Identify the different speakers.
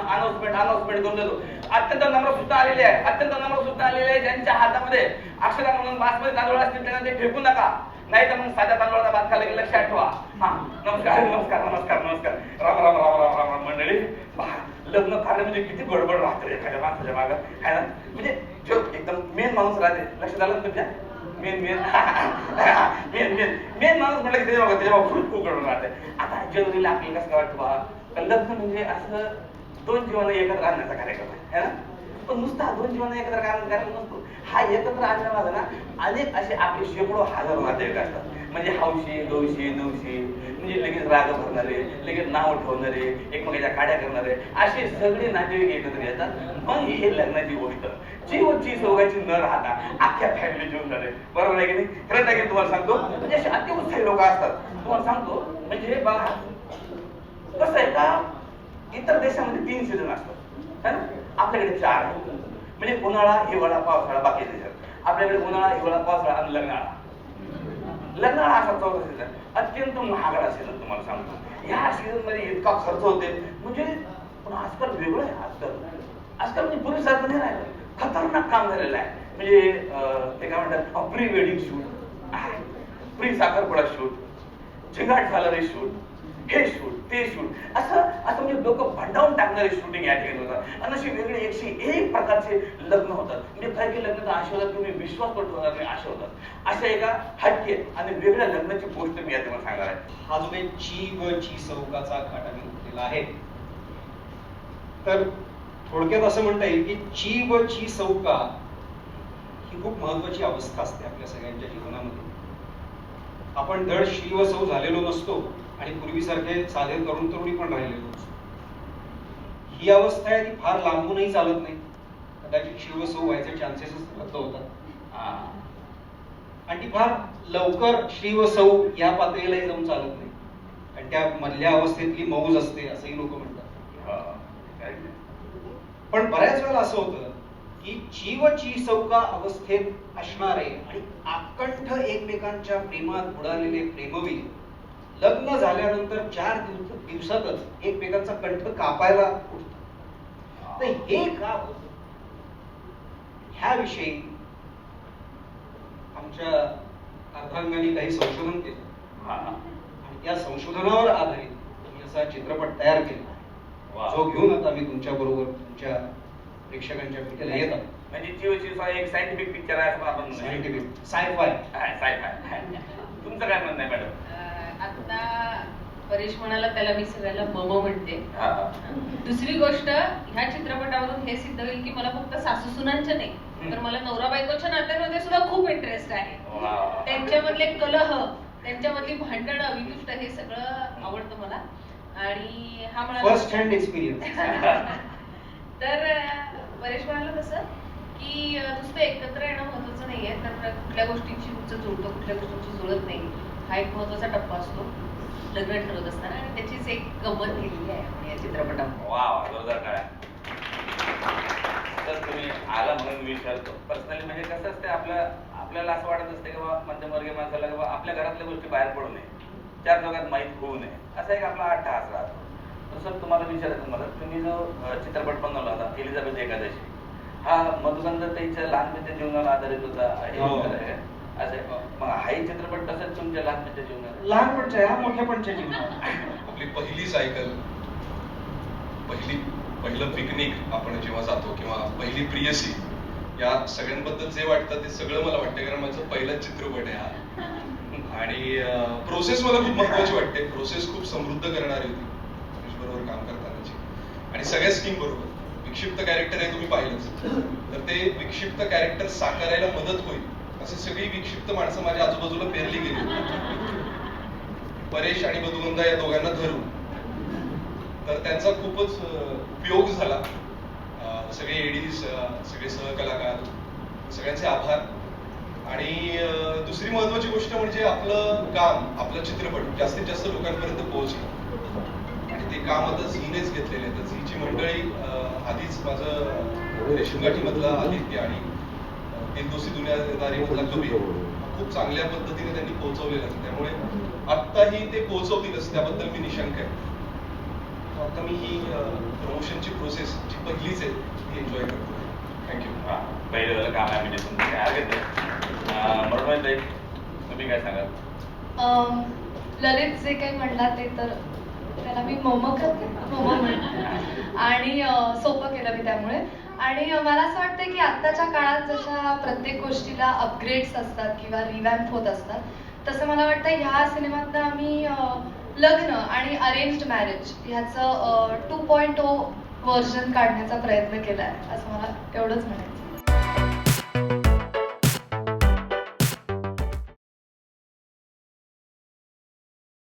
Speaker 1: Announcement करून देतो. अत्यंत नम्र सुद्धा आलेले आहे, ज्यांच्या हातामध्ये अक्षरा म्हणून बासमती तांदूळ असतील त्यांना ते फेकू नका, नाही तर मग साध्या तांदूळाचा भात खाल्ला की लक्षात ठेवा. हा, नमस्कार. राम मंडळी. लग्न कार्य म्हणजे किती गडबड राहते एखाद्या माणसाच्या मागं, है ना. म्हणजे जो एकदम मेन माणूस राहते, लक्षात आलं तुमच्या, मेन माणूस म्हटलं की त्याच्या खूप गडबड राहते. आता जनरली आपल्याला कसं वाटतं बा, लग्न म्हणजे असं दोन जीवन एकत्र आणण्याचा कार्यक्रम आहे ना. पण नुसता दोन जीवन एकत्र कार्यक्रम नसतो. हा एकत्र आणण्यामध्ये ना अनेक असे आपले शेकडो हजार नातेवाईक असतात. म्हणजे हौशी गौशी नवशी, म्हणजे लगेच राग भरणारे, लगेच नाव ठेवणारे, एकमेकाच्या काड्या करणारे, असे सगळे नातेवाईक एकत्र येतात. मग हे लग्नाची गोष्ट जीवची सोगाची न राहता अख्ख्या फॅमिली जीवन झाले. बरोबर आहे की नाही. खरंच आहे की तुम्हाला सांगतो, म्हणजे असे अतिउत्साही लोक असतात. तुम्हाला सांगतो म्हणजे बघा कसं आहे का, इतर देशामध्ये 3 सीझन असतात है ना, आपल्याकडे 4 आहेत. म्हणजे उन्हाळा, हिवाळा, पावसाळा. बाकी देशात आपल्याकडे उन्हाळा, हिवाळा, पावसाळा आणि लग्नाळा असा 4था सीझन. अत्यंत महागडा सीझन तुम्हाला सांगतो. ह्या सीझन मध्ये इतका खर्च होते म्हणजे, पण आजकाल वेगळं आहे. आजकाल म्हणजे पूर्वीसारखं नाही राहिलं. खतरनाक काम झालेलं आहे. म्हणजे ते काय म्हणतात, प्री वेडिंग शूट, प्री साखरपुडा शूट, झिंगाट झालेले शूट, हे शूट ते शूट, असं म्हणजे डोकं भांडावून टाकणारे शूटिंग या ठिकाणी होतात. आणि अशी वेगळे 101 प्रकारचे लग्न होतात. म्हणजे काही लग्न तर असे होतात तुम्ही विश्वास पण ठेवणार नाही, असे होतात. अशा एका हटके आणि वेगळ्या लग्नाची गोष्ट मी आता तुम्हाला सांगणार आहे.
Speaker 2: हा जो काही ची व ची चौकाचा घाटा मी उठलेला आहे, तर थोडक्यात असं म्हणता येईल की ची व ची चौका ही खूप महत्वाची अवस्था असते आपल्या सगळ्यांच्या जीवनामध्ये. आपण धड श्री व सौ झालेलो नसतो आणि पूर्वीसारखे साधे तरुण तरुणी पण राहिलेलो नसतो. ही अवस्था आहे ती फार लांबूनही चालत नाही. कदाचित श्री व सौ व्हायचे चान्सेसच रद्द होतात. आणि ती फार लवकर श्री व सौ या पातळीलाही जाऊन चालत नाही. आणि त्या मधल्या अवस्थेतली मौज असते असंही लोक म्हणतात. पण बऱ्याच वेळेला असं होतं की ची व ची चौका अवस्थेत असणारे आणि आकंठ एकमेकांच्या प्रेमात बुडालेले प्रेमवीर लग्न झाल्यानंतर 4 दिवसातच एकमेकांचा कंठ कापायला उठतात. तर हे का होत, ह्याविषयी आमच्या अर्धांगाने काही संशोधन केलं आणि त्या संशोधनावर आधारित आम्ही असा चित्रपट तयार केला, जो घेऊन आता मी तुमच्या बरोबर तुमच्या प्रेक्षकांच्या भेटीला येत आहे.
Speaker 1: म्हणजे जीवची एक सायंटिफिक पिक्चर आहे असं आपण
Speaker 2: सायंटिफिक साय-फाय.
Speaker 1: तुमचं काय म्हणणं आहे मॅडम?
Speaker 3: आता परेश म्हणाला त्याला मी सगळ्याला मम म्हणते. दुसरी गोष्ट, ह्या चित्रपटावरून हे सिद्ध होईल की मला फक्त सासूसुनांच्या नाही तर मला नवरा बायकोच्या नात्यांमध्ये सुद्धा खूप इंटरेस्ट आहे. त्यांच्यामधले कलह, त्यांच्यामधली भांडणं, विदुष्ट, हे सगळं आवडतं मला. आणि हा म्हणाला
Speaker 2: फर्स्ट हँड एक्सपिरियन्स.
Speaker 3: तर परेश म्हणाला तसं की नुसतं एकत्र येणं महत्वाचं नाहीये, तर कुठल्या गोष्टींची तुमचं जुळतं, कुठल्या गोष्टींची जुळत नाही, हा एक महत्वाचा टप्पा असतो लग्न ठरवत असताना. आणि त्याचीच एक गंमत केलेली आहे आपण या चित्रपटात.
Speaker 1: वा, जोरदार टाळ्या. तर तुम्ही आला म्हणून विचारतो पर्सनली. म्हणजे कसं असते, आपल्याला असं वाटत असते की बाबा मध्यमवर्गीय माणसाला की बाबा आपल्या घरातल्या गोष्टी बाहेर पडू नये, 4 लोकांत माहीत होऊ नये, असा एक आपला अट्टहास राहतो. तसं तुम्हाला विचारायचं मला, तुम्ही जो चित्रपट बनवला होता एलिझाबेथ एकादशी, हा मधुगंधाताईच्या लहानपणीच्या जीवनावर आधारित होता असं. मग हाही चित्रपट तसंच तुमच्या लहानपणीच्या जीवनावर?
Speaker 2: लहानपणच्या ह्या मोठ्यापणच्या जीवनावर.
Speaker 4: आपली पहिली सायकल, पहिलं पिकनिक आपण जेव्हा जातो, किंवा पहिली प्रियसी, या सगळ्यांबद्दल जे वाटतं ते सगळं मला वाटतं, कारण माझं पहिलाच चित्रपट आहे हा. आणि प्रोसेस मला खूप महत्वाची वाटते. प्रोसेस खूप समृद्ध करणारी होती बरोबर काम करतानाची. आणि सगळ्या स्कीम बरोबर विक्षिप्त कॅरेक्टर आहे, तुम्ही पाहिलंच, तर ते विक्षिप्त कॅरेक्टर साकारायला मदत होईल अशी सगळी विक्षिप्त माणसं माझ्या आजूबाजूला पेरली गेली. परेश आणि मधुगंधा या दोघांना धरून तर त्यांचा खूपच उपयोग झाला. सगळे एडीज, सगळे सहकलाकार, सगळ्यांचे आभार. आणि दुसरी महत्वाची गोष्ट म्हणजे आपलं काम, आपलं चित्रपट जास्तीत जास्त लोकांपर्यंत पोहोचलं. आणि ते काम आता झीनेच घेतलेले आहे. तर झीची मंडळी आधीच माझं रेशमगाठी मधला आदित्य आणि तीन दोषी दुनियादारी मधला कबीर खूप चांगल्या पद्धतीने त्यांनी पोहोचवलेलं आहे. त्यामुळे आत्ताही ते पोहोचवतीलच, त्याबद्दल मी निशंक आहे. आता मी ही प्रमोशनची प्रोसेस जी पहिलीच आहे ती एन्जॉय करतो. थँक्यू.
Speaker 1: पहिलं झालं काम आहे म्हणजे तुमचं काय हरकत नाही. बरोबर ताई, तुम्ही काय सांगाल?
Speaker 5: ललित जे काही म्हणला ते तर त्याला मी मम करते, मम म्हणते आणि सोपं केलं मी त्यामुळे. आणि मला असं वाटतं की आत्ताच्या काळात जशा प्रत्येक गोष्टीला अपग्रेड्स असतात किंवा रिवॅम्प होत असतात, तसं मला वाटतं ह्या सिनेमातनं आम्ही लग्न आणि अरेंज्ड मॅरेज ह्याचं 2.0 व्हर्जन काढण्याचा प्रयत्न केला आहे, असं मला एवढंच म्हणायचं.